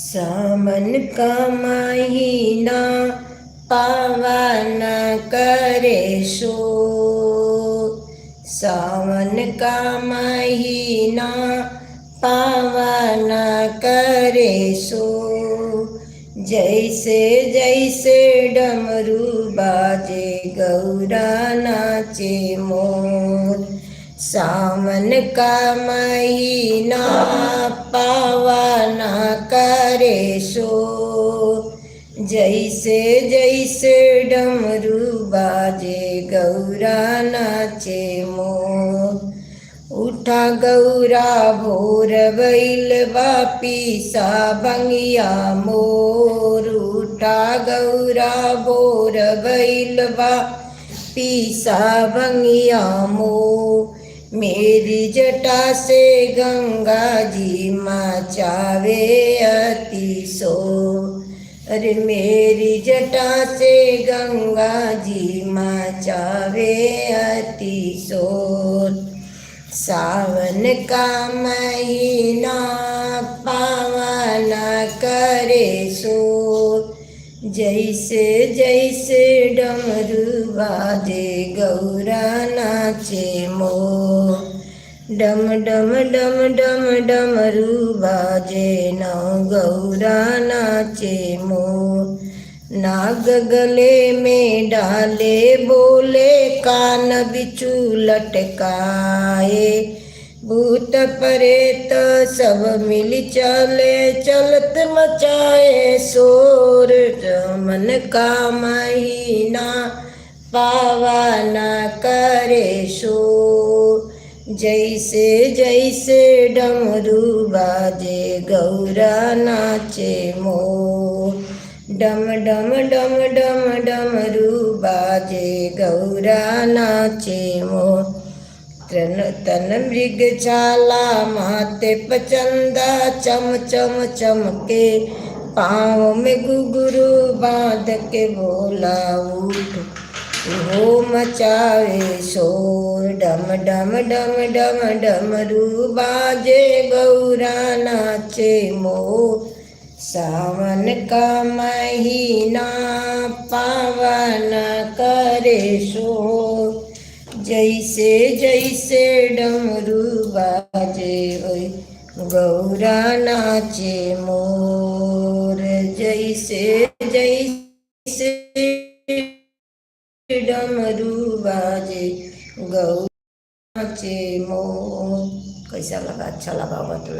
सावन का महीना पावन करे सो। सावन का महीना पावन करे सो। जैसे जैसे डमरू बाजे गौरा नाचे मोर। सावन का महीना पावन करे सो। जैसे जैसे डमरू बाजे गौरा नाचे मोर। उठा गौरा भोर भइल बा पीसा भंगिया मोर। उठा गौरा भोर भइल बा पीसा भंगिया मोर। मेरी जटा से गंगा जी मचावे अति सो। अरे मेरी जटा से गंगा जी मचावे अति शोर। सावन का महीना पावन करे शोर। जैसे जैसे डमरू बाजे गौरा नाचे मोर। डम डम डम डम डमरू बाजे नौ गौरा नाचे मोर। नाग गले में डाले बोले कान बिचू लटकाए। भूत प्रेत सब मिल चले चलत मचाए शोर। मन का महीना पावन करे शोर। जैसे जैसे डमरू बाजे गौरा नाचे मोर। डम डम डम डम डमरू बाजे गौरा नाचे मोर। तन मृग छाला माथे पचंदा चम चम चमके। पाँव में घुघरू बांध के बोला उठ हो मचावे शोर। डम डम डम डम डमरू बाजे गौरा नाचे मोर। सावन का महीना पावन करे शोर। जैसे जैसे डमरू बाजे ओय गौरा नाचे मोर। जैसे जैसे डमरू बाजे गौरा नाचे मोर। कैसा लगा? अच्छा लगा होगा तो